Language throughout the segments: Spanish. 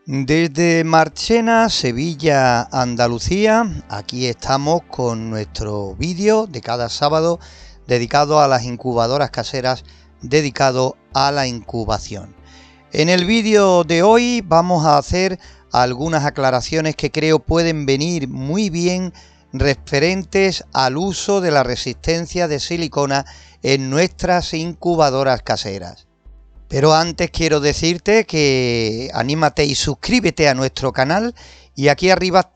Desde Marchena, Sevilla, Andalucía, aquí estamos con nuestro vídeo de cada sábado dedicado a las incubadoras caseras, dedicado a la incubación. En el vídeo de hoy vamos a hacer algunas aclaraciones que creo pueden venir muy bien referentes al uso de la resistencia de silicona en nuestras incubadoras caseras. Pero antes quiero decirte que anímate y suscríbete a nuestro canal, y aquí arriba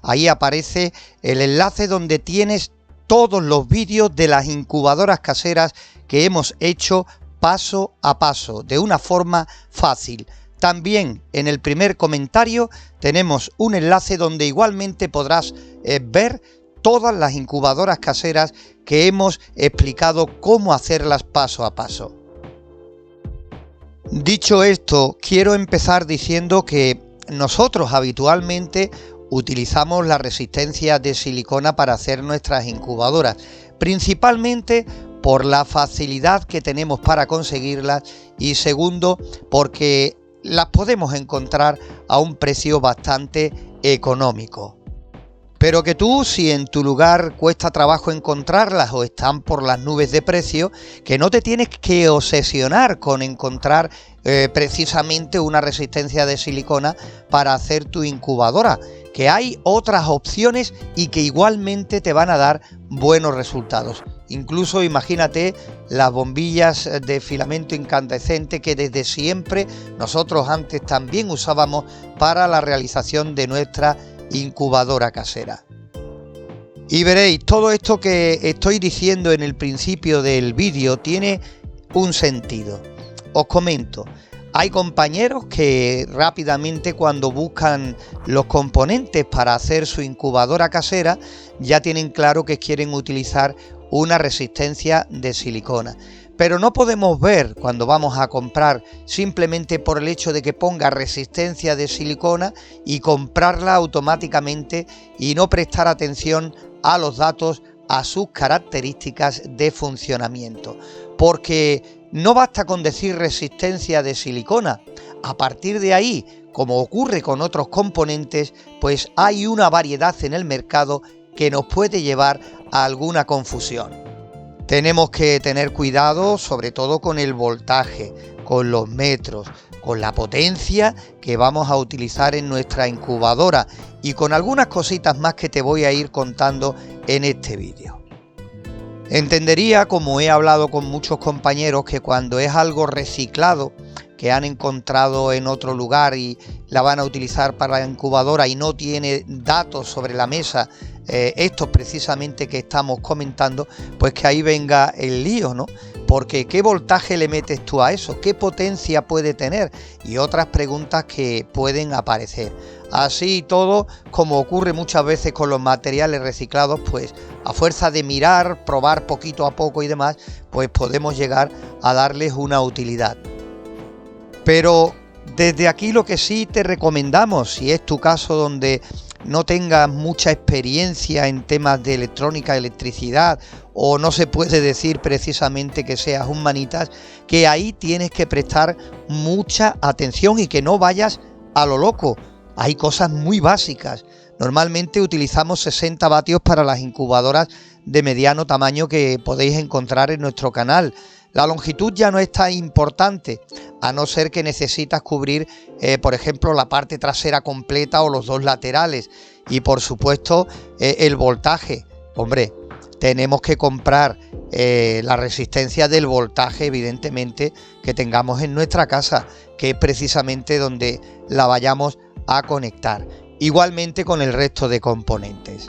ahí aparece el enlace donde tienes todos los vídeos de las incubadoras caseras que hemos hecho paso a paso, de una forma fácil. También en el primer comentario tenemos un enlace donde igualmente podrás ver todas las incubadoras caseras que hemos explicado cómo hacerlas paso a paso. Dicho esto, quiero empezar diciendo que nosotros habitualmente utilizamos la resistencia de silicona para hacer nuestras incubadoras, principalmente por la facilidad que tenemos para conseguirlas y segundo, porque las podemos encontrar a un precio bastante económico. Pero que tú, si en tu lugar cuesta trabajo encontrarlas o están por las nubes de precio, que no te tienes que obsesionar con encontrar precisamente una resistencia de silicona para hacer tu incubadora, que hay otras opciones y que igualmente te van a dar buenos resultados. Incluso imagínate las bombillas de filamento incandescente que desde siempre nosotros antes también usábamos para la realización de nuestra incubadora casera. Y veréis, todo esto que estoy diciendo en el principio del vídeo tiene un sentido. Os comento, hay compañeros que rápidamente cuando buscan los componentes para hacer su incubadora casera ya tienen claro que quieren utilizar una resistencia de silicona. Pero no podemos ver cuando vamos a comprar simplemente por el hecho de que ponga resistencia de silicona y comprarla automáticamente y no prestar atención a los datos, a sus características de funcionamiento. Porque no basta con decir resistencia de silicona. A partir de ahí, como ocurre con otros componentes, pues hay una variedad en el mercado que nos puede llevar a alguna confusión. Tenemos que tener cuidado sobre todo con el voltaje, con los metros, con la potencia que vamos a utilizar en nuestra incubadora y con algunas cositas más que te voy a ir contando en este vídeo. Entendería, como he hablado con muchos compañeros, que cuando es algo reciclado que han encontrado en otro lugar y la van a utilizar para la incubadora y no tiene datos sobre la mesa, estos precisamente que estamos comentando, pues que ahí venga el lío, ¿no? Porque ¿qué voltaje le metes tú a eso? ¿Qué potencia puede tener? Y otras preguntas que pueden aparecer. Así y todo, como ocurre muchas veces con los materiales reciclados, pues a fuerza de mirar, probar poquito a poco y demás, pues podemos llegar a darles una utilidad. Pero desde aquí lo que sí te recomendamos, si es tu caso donde no tengas mucha experiencia en temas de electrónica, electricidad, o no se puede decir precisamente que seas un manitas, que ahí tienes que prestar mucha atención y que no vayas a lo loco. Hay cosas muy básicas. Normalmente utilizamos 60 vatios para las incubadoras de mediano tamaño que podéis encontrar en nuestro canal. La longitud ya no es tan importante, a no ser que necesitas cubrir, por ejemplo, la parte trasera completa o los dos laterales. Y por supuesto, el voltaje. Hombre, tenemos que comprar la resistencia del voltaje, evidentemente, que tengamos en nuestra casa, que es precisamente donde la vayamos a conectar. Igualmente con el resto de componentes.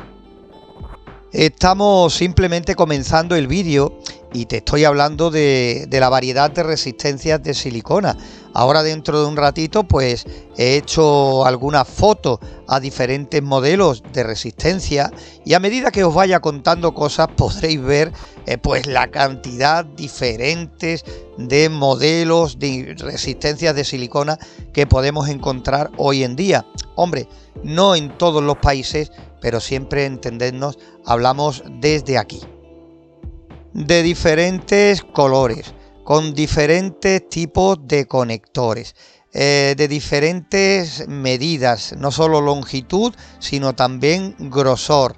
Estamos simplemente comenzando el vídeo y te estoy hablando de la variedad de resistencias de silicona. Ahora dentro de un ratito pues he hecho algunas fotos a diferentes modelos de resistencia y a medida que os vaya contando cosas podréis ver pues la cantidad diferentes de modelos de resistencias de silicona que podemos encontrar hoy en día. Hombre, no en todos los países, pero siempre entendernos, hablamos desde aquí. De diferentes colores, con diferentes tipos de conectores. de diferentes medidas, no solo longitud, sino también grosor.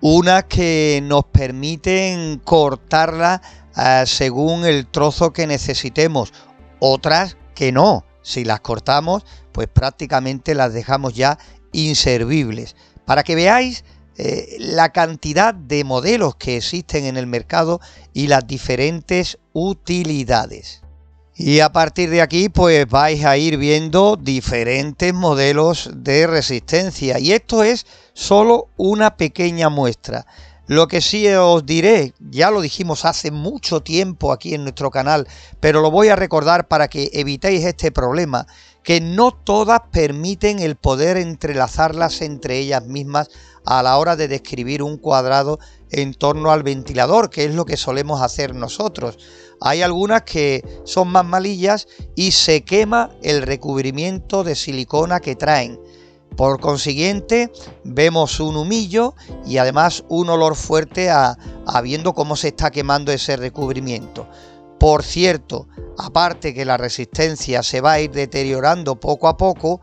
Unas que nos permiten cortarla según el trozo que necesitemos, otras que no. Si las cortamos, pues prácticamente las dejamos ya inservibles. Para que veáis la cantidad de modelos que existen en el mercado y las diferentes utilidades. Y a partir de aquí pues vais a ir viendo diferentes modelos de resistencia, y esto es solo una pequeña muestra. Lo que sí os diré, ya lo dijimos hace mucho tiempo aquí en nuestro canal, pero lo voy a recordar para que evitéis este problema, que no todas permiten el poder entrelazarlas entre ellas mismas a la hora de describir un cuadrado en torno al ventilador, que es lo que solemos hacer nosotros. Hay algunas que son más malillas y se quema el recubrimiento de silicona que traen. Por consiguiente, vemos un humillo y además un olor fuerte a viendo cómo se está quemando ese recubrimiento. Por cierto, aparte que la resistencia se va a ir deteriorando poco a poco,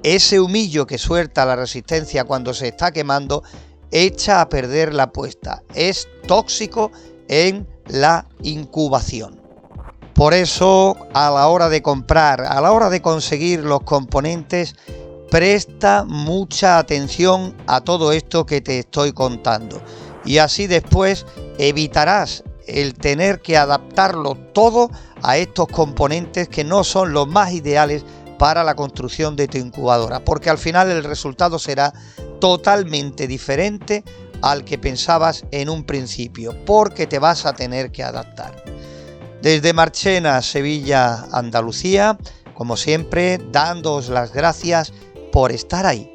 ese humillo que suelta la resistencia cuando se está quemando echa a perder la puesta. Es tóxico en la incubación. Por eso, a la hora de comprar, a la hora de conseguir los componentes, presta mucha atención a todo esto que te estoy contando. Y así después evitarás el tener que adaptarlo todo a estos componentes que no son los más ideales para la construcción de tu incubadora, porque al final el resultado será totalmente diferente al que pensabas en un principio, porque te vas a tener que adaptar. Desde Marchena, Sevilla, Andalucía, como siempre, dándoos las gracias por estar ahí.